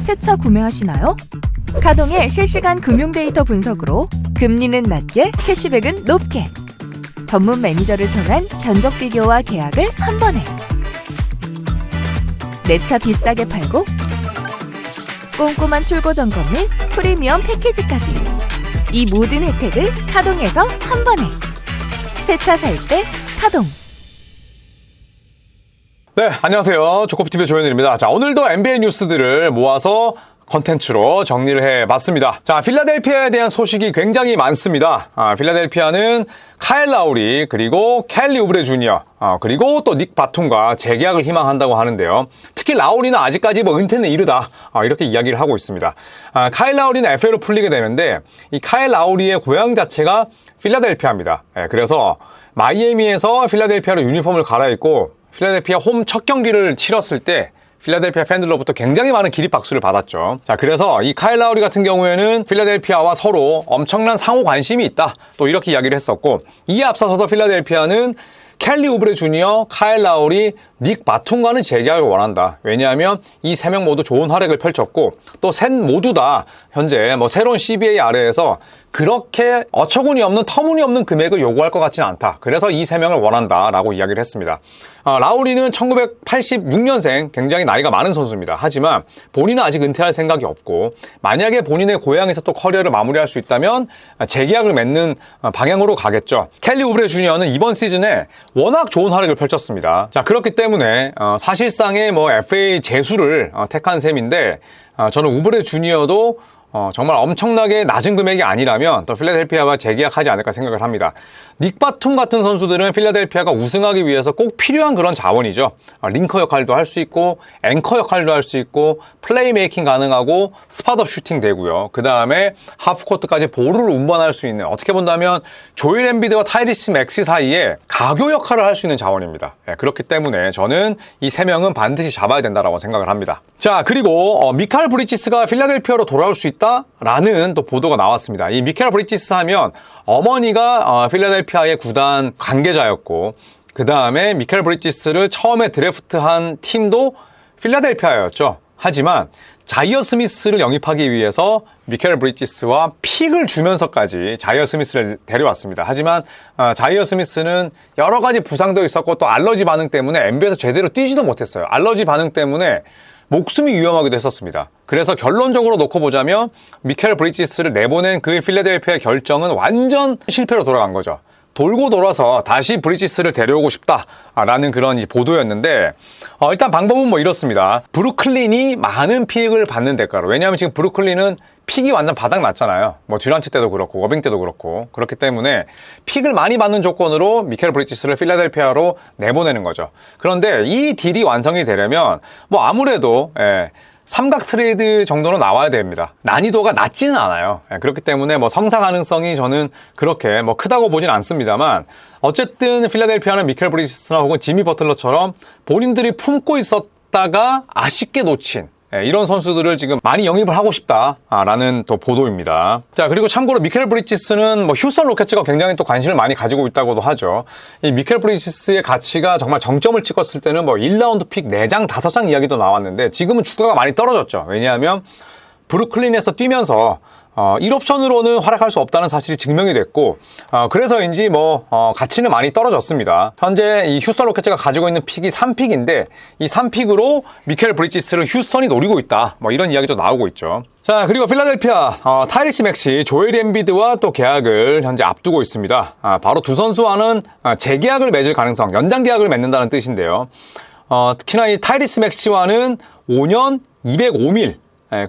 새 차 구매하시나요? 카동의 실시간 금융 데이터 분석으로 금리는 낮게, 캐시백은 높게. 전문 매니저를 통한 견적 비교와 계약을 한 번에. 내 차 비싸게 팔고 꼼꼼한 출고 점검 및 프리미엄 패키지까지. 이 모든 혜택을 카동에서 한 번에. 새 차 살 때 카동. 네, 안녕하세요. 조코피TV의 조현일입니다. 자, 오늘도 NBA 뉴스들을 모아서 컨텐츠로 정리를 해봤습니다. 자, 필라델피아에 대한 소식이 굉장히 많습니다. 필라델피아는 카일 라우리, 그리고 켈리 우브레 주니어, 그리고 또 닉 바툼과 재계약을 희망한다고 하는데요. 특히 라우리는 아직까지 은퇴는 이르다, 이렇게 이야기를 하고 있습니다. 카일 라우리는 FA로 풀리게 되는데, 이 카일 라우리의 고향 자체가 필라델피아입니다. 그래서 마이애미에서 필라델피아로 유니폼을 갈아입고 필라델피아 홈 첫 경기를 치렀을 때 필라델피아 팬들로부터 굉장히 많은 기립박수를 받았죠. 자, 그래서 이 카일 라우리 같은 경우에는 필라델피아와 서로 엄청난 상호 관심이 있다, 또 이렇게 이야기를 했었고, 이에 앞서서도 필라델피아는 켈리 우브레 주니어, 카일 라우리, 닉 바툼과는 재계약을 원한다. 왜냐하면 이 세 명 모두 좋은 활약을 펼쳤고, 또 셋 모두 다 현재 새로운 CBA 아래에서 그렇게 어처구니 없는, 터무니없는 금액을 요구할 것 같지는 않다. 그래서 이 세 명을 원한다라고 이야기를 했습니다. 라우리는 1986년생, 굉장히 나이가 많은 선수입니다. 하지만 본인은 아직 은퇴할 생각이 없고, 만약에 본인의 고향에서 또 커리어를 마무리할 수 있다면 재계약을 맺는 방향으로 가겠죠. 켈리 우브레 주니어는 이번 시즌에 워낙 좋은 활약을 펼쳤습니다. 자, 그렇기 때문에 사실상의 FA 재수를 택한 셈인데, 저는 우브레 주니어도 정말 엄청나게 낮은 금액이 아니라면 또 필라델피아와 재계약하지 않을까 생각을 합니다. 닉 바툼 같은 선수들은 필라델피아가 우승하기 위해서 꼭 필요한 그런 자원이죠. 링커 역할도 할 수 있고, 앵커 역할도 할 수 있고, 플레이메이킹 가능하고, 스팟업 슈팅 되고요. 그 다음에 하프코트까지 볼을 운반할 수 있는, 어떻게 본다면 조엘 엠비드와 타이리스 맥시 사이에 가교 역할을 할 수 있는 자원입니다. 그렇기 때문에 저는 이 세 명은 반드시 잡아야 된다고 생각을 합니다. 자, 그리고 미칼 브리지스가 필라델피아로 돌아올 수 있다라는 또 보도가 나왔습니다. 이 미칼 브리지스 하면 어머니가 필라델피아의 구단 관계자였고, 그 다음에 미칼 브리지스를 처음에 드래프트한 팀도 필라델피아였죠. 하지만 자이어 스미스를 영입하기 위해서 미칼 브리지스와 픽을 주면서까지 자이어 스미스를 데려왔습니다. 하지만 자이어 스미스는 여러 가지 부상도 있었고, 또 알러지 반응 때문에 NBA에서 제대로 뛰지도 못했어요. 알러지 반응 때문에 목숨이 위험하기도 했었습니다. 그래서 결론적으로 놓고 보자면 미칼 브리지스를 내보낸 그 필라델피아의 결정은 완전 실패로 돌아간 거죠. 돌고 돌아서 다시 브리지스를 데려오고 싶다라는 그런 보도였는데, 일단 방법은 이렇습니다. 브루클린이 많은 픽을 받는 대가로, 왜냐하면 지금 브루클린은 픽이 완전 바닥 났잖아요. 듀란트 때도 그렇고 워빙 때도 그렇고. 그렇기 때문에 픽을 많이 받는 조건으로 미칼 브리지스를 필라델피아로 내보내는 거죠. 그런데 이 딜이 완성이 되려면 아무래도 삼각 트레이드 정도로 나와야 됩니다. 난이도가 낮지는 않아요. 그렇기 때문에 성사 가능성이 저는 그렇게 크다고 보진 않습니다만, 어쨌든 필라델피아는 미칼 브리지스나 혹은 지미 버틀러처럼 본인들이 품고 있었다가 아쉽게 놓친 이런 선수들을 지금 많이 영입을 하고 싶다라는 또 보도입니다. 자, 그리고 참고로 미칼 브리지스는 휴스턴 로켓츠가 굉장히 또 관심을 많이 가지고 있다고도 하죠. 이 미칼 브리지스의 가치가 정말 정점을 찍었을 때는 1라운드 픽 4장, 5장 이야기도 나왔는데, 지금은 주가가 많이 떨어졌죠. 왜냐하면 브루클린에서 뛰면서 1옵션으로는 활약할 수 없다는 사실이 증명이 됐고, 그래서인지 가치는 많이 떨어졌습니다. 현재 이 휴스턴 로켓츠가 가지고 있는 픽이 3픽인데, 이 3픽으로 미칼 브리지스를 휴스턴이 노리고 있다, 이런 이야기도 나오고 있죠. 자, 그리고 필라델피아 타이리스 맥시, 조엘 엠비드와 또 계약을 현재 앞두고 있습니다. 바로 두 선수와는 재계약을 맺을 가능성, 연장 계약을 맺는다는 뜻인데요. 특히나 이 타이리스 맥시와는 5년 205밀,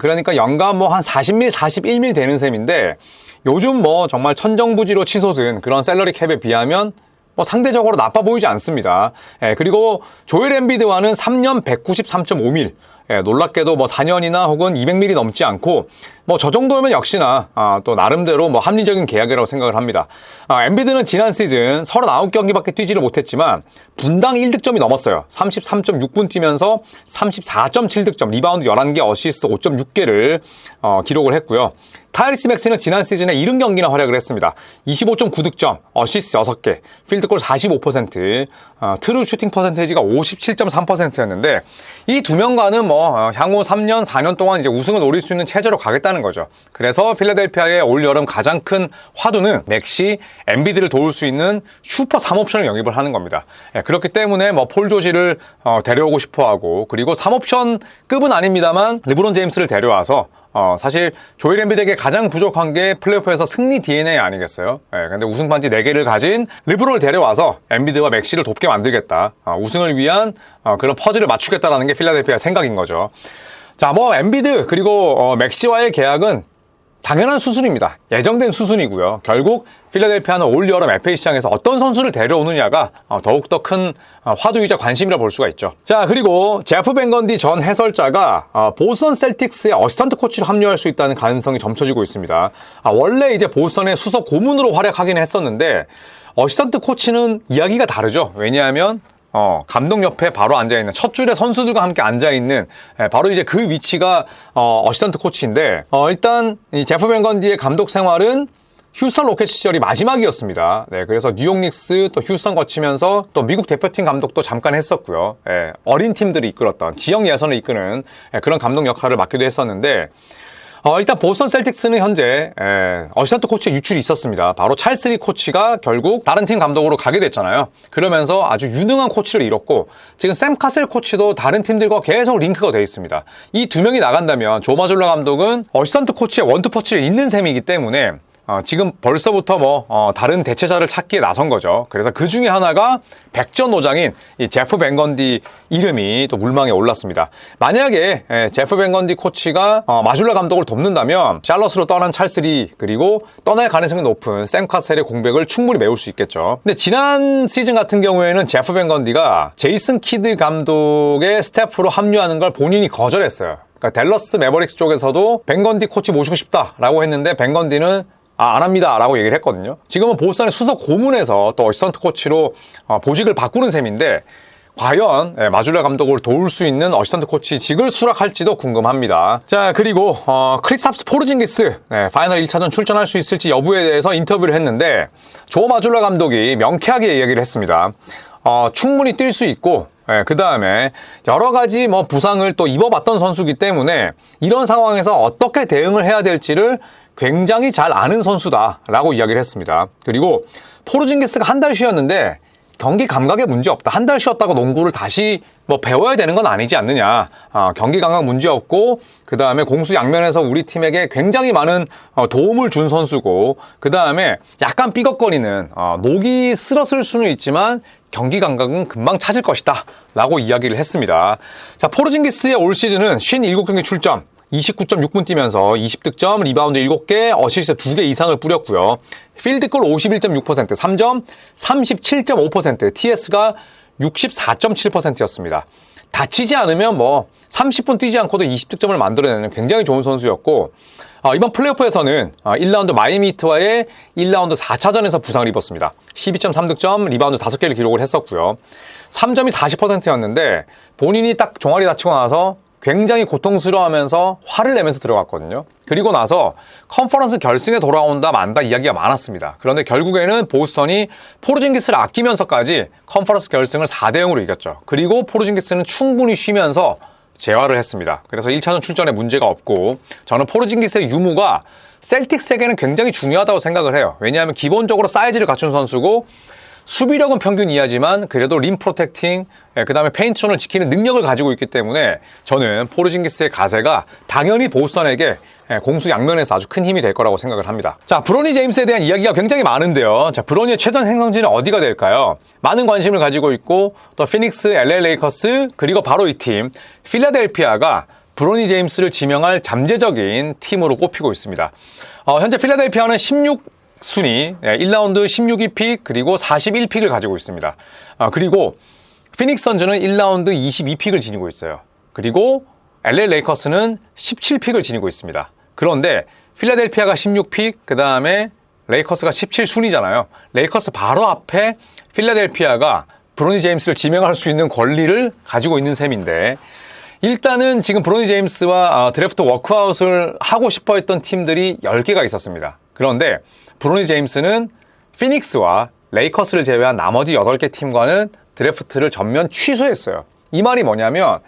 그러니까 연간 한 40밀, 41밀 되는 셈인데, 요즘 정말 천정부지로 치솟은 그런 셀러리 캡에 비하면 상대적으로 나빠 보이지 않습니다. 그리고 조엘 엠비드와는 3년 193.5밀, 놀랍게도 4년이나 혹은 200밀이 넘지 않고 뭐 저 정도면 역시나 또 나름대로 뭐 합리적인 계약이라고 생각을 합니다. 엔비드는 지난 시즌 39경기밖에 뛰지를 못했지만 분당 1득점이 넘었어요. 33.6분 뛰면서 34.7득점, 리바운드 11개, 어시스트 5.6개를 기록을 했고요. 타이리스 맥스는 지난 시즌에 70경기나 활약을 했습니다. 25.9득점, 어시스트 6개, 필드골 45%, 트루 슈팅 퍼센테이지가 57.3%였는데 이 두 명과는 뭐 향후 3년, 4년 동안 이제 우승을 노릴 수 있는 체제로 가겠다는 거죠. 그래서 필라델피아의 올 여름 가장 큰 화두는 맥시, 엔비드를 도울 수 있는 슈퍼 3옵션을 영입을 하는 겁니다. 그렇기 때문에 뭐 폴 조지를 데려오고 싶어하고, 그리고 3옵션급은 아닙니다만 르브론 제임스를 데려와서 사실 조엘 엠비드에게 가장 부족한 게 플레이오프에서 승리 DNA 아니겠어요? 근데 우승 반지 4개를 가진 르브론을 데려와서 엠비드와 맥시를 돕게 만들겠다. 우승을 위한 그런 퍼즐을 맞추겠다라는 게 필라델피아의 생각인 거죠. 자, 뭐 엠비드 그리고 맥시와의 계약은 당연한 수순입니다. 예정된 수순이고요. 결국 필라델피아는 올 여름 FA 시장에서 어떤 선수를 데려오느냐가 더욱더 큰 화두이자 관심이라 볼 수가 있죠. 자, 그리고 제프 밴 건디 전 해설자가 보스턴 셀틱스의 어시스턴트 코치로 합류할 수 있다는 가능성이 점쳐지고 있습니다. 원래 이제 보스턴의 수석 고문으로 활약하긴 했었는데 어시스턴트 코치는 이야기가 다르죠. 왜냐하면 감독 옆에 바로 앉아있는 첫 줄의 선수들과 함께 앉아있는 바로 이제 그 위치가 어시스턴트 코치인데 일단 이 제프 밴 건디의 감독 생활은 휴스턴 로켓 시절이 마지막이었습니다. 네, 그래서 뉴욕 닉스 또 휴스턴 거치면서 또 미국 대표팀 감독도 잠깐 했었고요. 어린 팀들이 이끌었던 지역 예선을 이끄는 그런 감독 역할을 맡기도 했었는데 일단 보스턴 셀틱스는 현재 어시스턴트 코치의 유출이 있었습니다. 바로 찰스 리 코치가 결국 다른 팀 감독으로 가게 됐잖아요. 그러면서 아주 유능한 코치를 잃었고 지금 샘 카셀 코치도 다른 팀들과 계속 링크가 돼 있습니다. 이 두 명이 나간다면 조 마졸라 감독은 어시스턴트 코치의 원투퍼치를 잇는 셈이기 때문에 지금 벌써부터 다른 대체자를 찾기에 나선 거죠. 그래서 그 중에 하나가 백전노장인 이 제프 밴 건디 이름이 또 물망에 올랐습니다. 만약에 제프 밴 건디 코치가 마줄라 감독을 돕는다면 샬럿으로 떠난 찰스 리 그리고 떠날 가능성이 높은 샘 카셀의 공백을 충분히 메울 수 있겠죠. 근데 지난 시즌 같은 경우에는 제프 밴 건디가 제이슨 키드 감독의 스태프로 합류하는 걸 본인이 거절했어요. 그러니까 댈러스 매버릭스 쪽에서도 밴 건디 코치 모시고 싶다라고 했는데 밴 건디는 안 합니다 라고 얘기를 했거든요. 지금은 보스턴의 수석 고문에서 또 어시스턴트 코치로 보직을 바꾸는 셈인데 과연 마줄라 감독을 도울 수 있는 어시스턴트 코치직을 수락할지도 궁금합니다. 자, 그리고 크리스탑스 포르징기스 파이널 1차전 출전할 수 있을지 여부에 대해서 인터뷰를 했는데 조 마줄라 감독이 명쾌하게 이야기를 했습니다. 충분히 뛸 수 있고 그 다음에 여러 가지 부상을 또 입어봤던 선수이기 때문에 이런 상황에서 어떻게 대응을 해야 될지를 굉장히 잘 아는 선수다라고 이야기를 했습니다. 그리고 포르징기스가 한 달 쉬었는데 경기 감각에 문제 없다. 한 달 쉬었다고 농구를 다시 배워야 되는 건 아니지 않느냐. 경기 감각 문제 없고 그 다음에 공수 양면에서 우리 팀에게 굉장히 많은 도움을 준 선수고 그 다음에 약간 삐걱거리는 녹이 쓸었을 수는 있지만 경기 감각은 금방 찾을 것이다 라고 이야기를 했습니다. 자, 포르징기스의 올 시즌은 57경기 출전 29.6분 뛰면서 20득점, 리바운드 7개, 어시스트 2개 이상을 뿌렸고요. 필드골 51.6%, 3점 37.5%, TS가 64.7%였습니다. 다치지 않으면 30분 뛰지 않고도 20득점을 만들어내는 굉장히 좋은 선수였고 이번 플레이오프에서는 1라운드 마이애미 히트와의 1라운드 4차전에서 부상을 입었습니다. 12.3득점, 리바운드 5개를 기록을 했었고요. 3점이 40%였는데 본인이 딱 종아리 다치고 나서 굉장히 고통스러워하면서 화를 내면서 들어갔거든요. 그리고 나서 컨퍼런스 결승에 돌아온다 만다 이야기가 많았습니다. 그런데 결국에는 보스턴이 포르징기스를 아끼면서까지 컨퍼런스 결승을 4대0으로 이겼죠. 그리고 포르징기스는 충분히 쉬면서 재활을 했습니다. 그래서 1차전 출전에 문제가 없고 저는 포르징기스의 유무가 셀틱스에게는 굉장히 중요하다고 생각을 해요. 왜냐하면 기본적으로 사이즈를 갖춘 선수고 수비력은 평균 이하지만 그래도 림 프로텍팅, 그 다음에 페인트존을 지키는 능력을 가지고 있기 때문에 저는 포르징기스의 가세가 당연히 보스턴에게 공수 양면에서 아주 큰 힘이 될 거라고 생각을 합니다. 자, 브로니 제임스에 대한 이야기가 굉장히 많은데요. 자, 브로니의 최전 행성지는 어디가 될까요? 많은 관심을 가지고 있고 또 피닉스, LA 레이커스 그리고 바로 이 팀 필라델피아가 브로니 제임스를 지명할 잠재적인 팀으로 꼽히고 있습니다. 현재 필라델피아는 16순위, 1라운드 16위 픽 그리고 41픽을 가지고 있습니다. 그리고 피닉스 선즈는 1라운드 22픽을 지니고 있어요. 그리고 LA 레이커스는 17픽을 지니고 있습니다. 그런데 필라델피아가 16픽, 그 다음에 레이커스가 17순위잖아요. 레이커스 바로 앞에 필라델피아가 브로니 제임스를 지명할 수 있는 권리를 가지고 있는 셈인데, 일단은 지금 브로니 제임스와 드래프트 워크아웃을 하고 싶어 했던 팀들이 10개가 있었습니다. 그런데 브로니 제임스는 피닉스와 레이커스를 제외한 나머지 8개 팀과는 드래프트를 전면 취소했어요. 이 말이 뭐냐면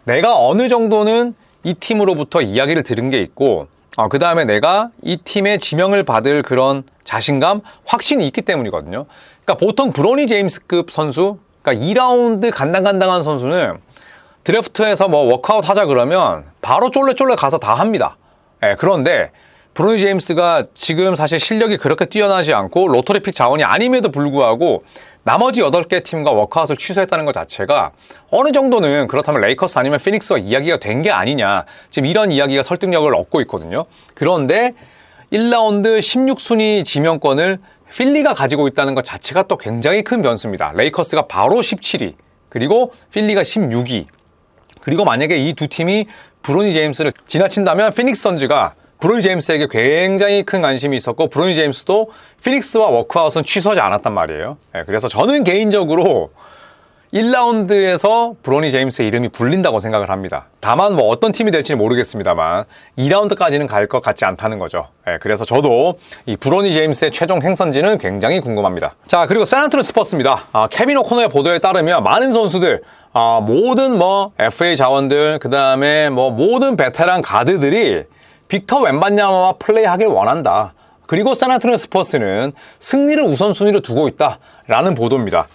내가 어느 정도는 이 팀으로부터 이야기를 들은 게 있고 그 다음에 내가 이 팀의 지명을 받을 그런 자신감, 확신이 있기 때문이거든요. 그러니까 보통 브로니 제임스급 선수, 그러니까 2라운드 간당간당한 선수는 드래프트에서 뭐 워크아웃 하자 그러면 바로 쫄래쫄래 가서 다 합니다. 그런데 브로니 제임스가 지금 사실 실력이 그렇게 뛰어나지 않고 로터리 픽 자원이 아님에도 불구하고 나머지 8개 팀과 워크아웃을 취소했다는 것 자체가 어느 정도는 그렇다면 레이커스 아니면 피닉스와 이야기가 된 게 아니냐, 지금 이런 이야기가 설득력을 얻고 있거든요. 그런데 1라운드 16순위 지명권을 필리가 가지고 있다는 것 자체가 또 굉장히 큰 변수입니다. 레이커스가 바로 17위, 그리고 필리가 16위. 그리고 만약에 이 두 팀이 브로니 제임스를 지나친다면 피닉스 선즈가 브로니 제임스에게 굉장히 큰 관심이 있었고 브로니 제임스도 피닉스와 워크아웃은 취소하지 않았단 말이에요. 그래서 저는 개인적으로 1라운드에서 브로니 제임스의 이름이 불린다고 생각을 합니다. 다만 뭐 어떤 팀이 될지는 모르겠습니다만 2라운드까지는 갈 것 같지 않다는 거죠. 그래서 저도 이 브로니 제임스의 최종 행선지는 굉장히 궁금합니다. 자, 그리고 샌안토니오 스퍼스입니다. 케빈 오코너의 보도에 따르면 많은 선수들, 모든 뭐 FA 자원들, 그 다음에 뭐 모든 베테랑 가드들이 빅터 웬반야마와 플레이하길 원한다. 그리고 샌안토니오 스퍼스는 승리를 우선순위로 두고 있다라는 보도입니다.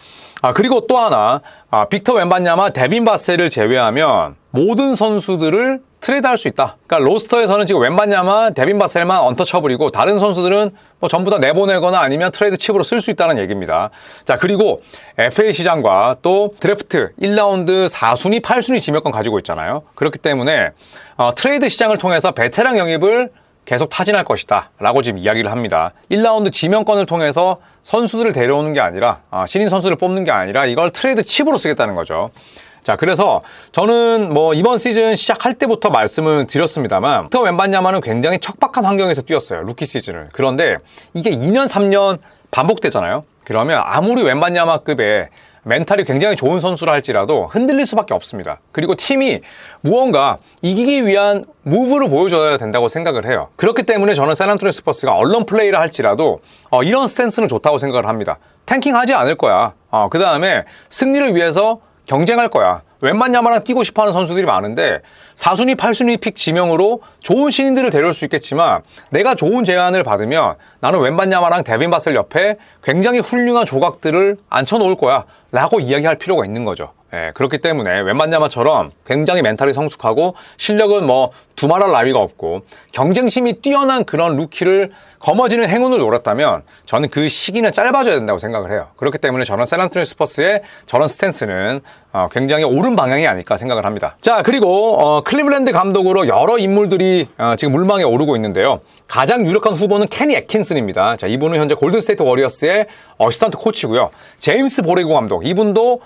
그리고 또 하나, 빅터 웬반야마, 데빈 바셀을 제외하면 모든 선수들을 트레이드할 수 있다. 그러니까 로스터에서는 지금 웬반야마, 데빈 바셀만 언터처블이고 다른 선수들은 뭐 전부 다 내보내거나 아니면 트레이드 칩으로 쓸 수 있다는 얘기입니다. 자, 그리고 FA 시장과 또 드래프트 1라운드 4순위, 8순위 지명권 가지고 있잖아요. 그렇기 때문에 트레이드 시장을 통해서 베테랑 영입을 계속 타진할 것이다 라고 지금 이야기를 합니다. 1라운드 지명권을 통해서 선수들을 데려오는 게 아니라 신인 선수를 뽑는 게 아니라 이걸 트레이드 칩으로 쓰겠다는 거죠. 자, 그래서 저는 뭐 이번 시즌 시작할 때부터 말씀을 드렸습니다만 빅터 웬반야마는 굉장히 척박한 환경에서 뛰었어요. 루키 시즌을. 그런데 이게 2년 3년 반복되잖아요. 그러면 아무리 웬반야마급의 멘탈이 굉장히 좋은 선수라 할지라도 흔들릴 수밖에 없습니다. 그리고 팀이 무언가 이기기 위한 무브를 보여줘야 된다고 생각을 해요. 그렇기 때문에 저는 샌안토니오 스퍼스가 언론 플레이를 할지라도 이런 스탠스는 좋다고 생각을 합니다. 탱킹하지 않을 거야. 그 다음에 승리를 위해서 경쟁할 거야. 웬반야마랑 뛰고 싶어하는 선수들이 많은데 4순위, 8순위 픽 지명으로 좋은 신인들을 데려올 수 있겠지만 내가 좋은 제안을 받으면 나는 웬반야마랑 데빈 바셀 옆에 굉장히 훌륭한 조각들을 앉혀놓을 거야 라고 이야기할 필요가 있는 거죠. 그렇기 때문에 웬반야마처럼 굉장히 멘탈이 성숙하고 실력은 뭐 두말할 나위가 없고 경쟁심이 뛰어난 그런 루키를 거머쥐는 행운을 노렸다면 저는 그 시기는 짧아져야 된다고 생각을 해요. 그렇기 때문에 저는 샌안토니오 스퍼스의 저런 스탠스는 굉장히 옳은 방향이 아닐까 생각을 합니다. 자, 그리고 클리블랜드 감독으로 여러 인물들이 지금 물망에 오르고 있는데요. 가장 유력한 후보는 케니 애킨슨입니다. 자, 이분은 현재 골든스테이트 워리어스의 어시스턴트 코치고요. 제임스 보레고 감독, 이분은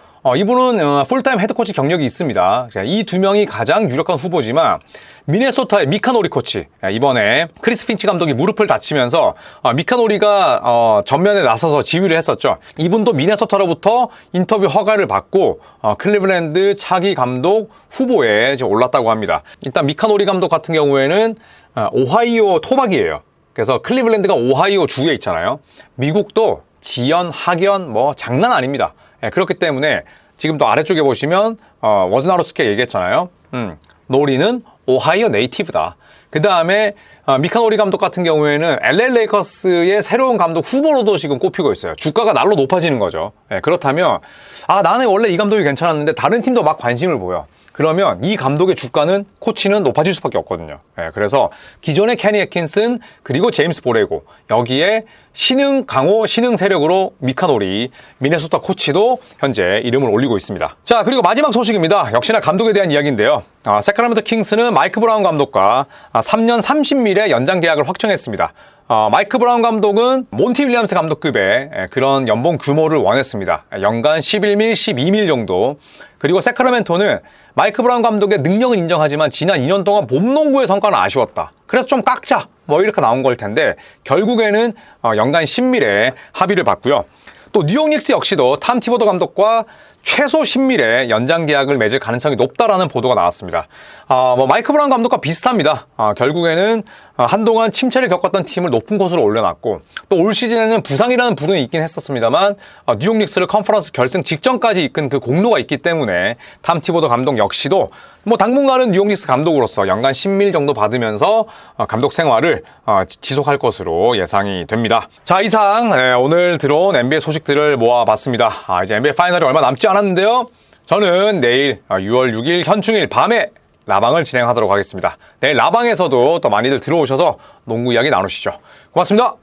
풀타임 헤드코치 경력이 있습니다. 이 두 명이 가장 유력한 후보지만 미네소타의 미카노리 코치, 이번에 크리스 핀치 감독이 무릎을 다치면서 미카노리가 전면에 나서서 지휘를 했었죠. 이분도 미네소타로부터 인터뷰 허가를 받고 클리블랜드 차기 감독 후보에 올랐다고 합니다. 일단 미카노리 감독 같은 경우에는 오하이오 토박이에요. 그래서 클리블랜드가 오하이오 주에 있잖아요. 미국도 지연, 학연 뭐 장난 아닙니다. 그렇기 때문에 지금도 아래쪽에 보시면 워즈나로스케 얘기했잖아요. 노리는 오하이오 네이티브다. 그 다음에 미카노리 감독 같은 경우에는 LA 레이커스의 새로운 감독 후보로도 지금 꼽히고 있어요. 주가가 날로 높아지는 거죠. 그렇다면 나는 원래 이 감독이 괜찮았는데 다른 팀도 막 관심을 보여. 그러면 이 감독의 주가는, 코치는 높아질 수밖에 없거든요. 그래서 기존의 케니 애킨슨 그리고 제임스 보레고, 여기에 신흥 강호, 신흥 세력으로 미카노리, 미네소타 코치도 현재 이름을 올리고 있습니다. 자, 그리고 마지막 소식입니다. 역시나 감독에 대한 이야기인데요. 세크라멘토 킹스는 마이크 브라운 감독과 3년 30밀의 연장 계약을 확정했습니다. 마이크 브라운 감독은 몬티 윌리엄스 감독급의 그런 연봉 규모를 원했습니다. 연간 11밀, 12밀 정도. 그리고 세크라멘토는 마이크 브라운 감독의 능력은 인정하지만 지난 2년 동안 봄농구의 성과는 아쉬웠다. 그래서 좀 깎자. 뭐 이렇게 나온 걸 텐데 결국에는 연간 10밀에 합의를 봤고요. 또 뉴욕 닉스 역시도 탐 티보도 감독과 최소 10밀의 연장 계약을 맺을 가능성이 높다라는 보도가 나왔습니다. 마이크 브라운 감독과 비슷합니다. 결국에는 한동안 침체를 겪었던 팀을 높은 곳으로 올려놨고 또 올 시즌에는 부상이라는 부분이 있긴 했었습니다만 뉴욕 닉스를 컨퍼런스 결승 직전까지 이끈 그 공로가 있기 때문에 탐 티보도 감독 역시도 당분간은 뉴욕 닉스 감독으로서 연간 10밀 정도 받으면서 감독 생활을 지속할 것으로 예상이 됩니다. 자, 이상 오늘 들어온 NBA 소식들을 모아봤습니다. 이제 NBA 파이널이 얼마 남지 않았는데요. 저는 내일 6월 6일 현충일 밤에 라방을 진행하도록 하겠습니다. 내일 라방에서도 또 많이들 들어오셔서 농구 이야기 나누시죠. 고맙습니다.